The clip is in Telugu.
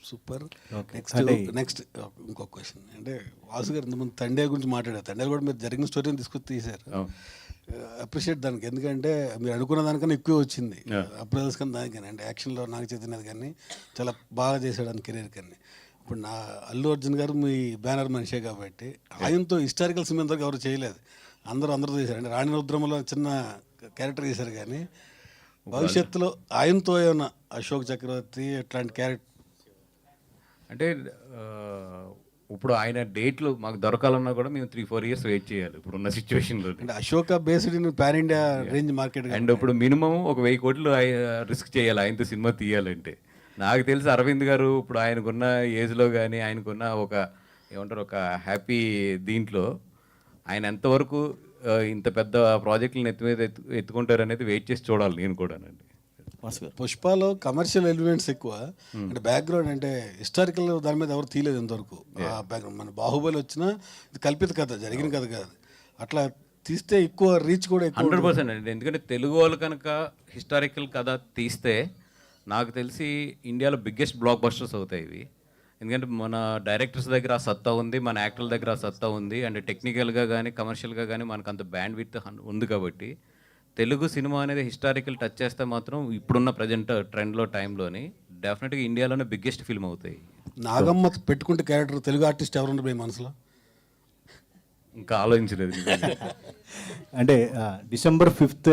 సూపర్. నెక్స్ట్ అంటే నెక్స్ట్ ఇంకొక క్వశ్చన్ అంటే వాసు గారు ఇంతకుముందు తండే గురించి మాట్లాడారు. తండే కూడా మీరు జరిగిన స్టోరీని తీసుకొచ్చి తీశారు. అప్రిషియేట్ దానికి, ఎందుకంటే మీరు అనుకున్న దానికన్నా ఎక్కువ వచ్చింది. అప్రైజల్స్ కానీ దానికి కానీ అంటే యాక్షన్లో నాగ చైతన్యది కానీ చాలా బాగా చేశాడు అని కెరీర్ కానీ. ఇప్పుడు నా అల్లు అర్జున్ గారు మీ బ్యానర్ మనిషే కాబట్టి ఆయనతో హిస్టారికల్ సినిమా ఇంతవరకు ఎవరు చేయలేదు. అందరూ చేశారు. అంటే రాణి రుద్రమలో చిన్న క్యారెక్టర్ చేశారు కానీ భవిష్యత్తులో ఆయనతో ఏమన్నా అశోక్ చక్రవర్తి ఇట్లాంటి క్యారెక్టర్ అంటే ఇప్పుడు ఆయన డేట్లు మాకు దొరకాలన్నా కూడా మేము 3-4 years వెయిట్ చేయాలి ఇప్పుడున్న సిచ్యువేషన్లో. అంటే Ashoka based in pan India range market and ఇప్పుడు మినిమం ఒక 1000 కోట్లు రిస్క్ చేయాలి ఆయనతో సినిమా తీయాలంటే. నాకు తెలిసి అరవింద్ గారు ఇప్పుడు ఆయనకున్న ఏజ్లో కానీ ఆయనకున్న ఒక ఏమంటారు ఒక హ్యాపీ దీంట్లో ఆయన ఎంతవరకు ఇంత పెద్ద ప్రాజెక్టులను ఎత్తుకుంటారు అనేది వెయిట్ చేసి చూడాలి నేను కూడానండి. పుష్పలో కమర్షియల్ ఎలిమెంట్స్ ఎక్కువ, అంటే బ్యాక్గ్రౌండ్ అంటే హిస్టారికల్ దాని మీద ఎవరు తీయలేదు ఇంతవరకు. ఆ బ్యాక్గ్రౌండ్ మన బాహుబలి వచ్చినా ఇది కల్పిత కథ, జరిగిన కథ కాదు. అట్లా తీస్తే ఎక్కువ రీచ్ కూడా ఎక్కువ 100% అండి. ఎందుకంటే తెలుగు వాళ్ళు కనుక హిస్టారికల్ కథ తీస్తే నాకు తెలిసి ఇండియాలో బిగ్గెస్ట్ బ్లాక్ బస్టర్స్ అవుతాయి ఇవి. ఎందుకంటే మన డైరెక్టర్స్ దగ్గర ఆ సత్తా ఉంది, మన యాక్టర్ల దగ్గర ఆ సత్తా ఉంది, అండ్ టెక్నికల్గా కానీ కమర్షియల్గా కానీ మనకు అంత బ్యాండ్ విత్ ఉంది. కాబట్టి తెలుగు సినిమా అనేది హిస్టారికల్ టచ్ చేస్తే మాత్రం ఇప్పుడున్న ప్రజెంట్ ట్రెండ్లో టైంలోని డెఫినెట్గా ఇండియాలోనే బిగ్గెస్ట్ ఫిల్మ్ అవుతాయి. నాగమ్మ పెట్టుకుంటే క్యారెక్టర్ తెలుగు ఆర్టిస్ట్ ఎవరుండే మీ మనసులో? ఇంకా ఆలోచించలేదు. అంటే December 5th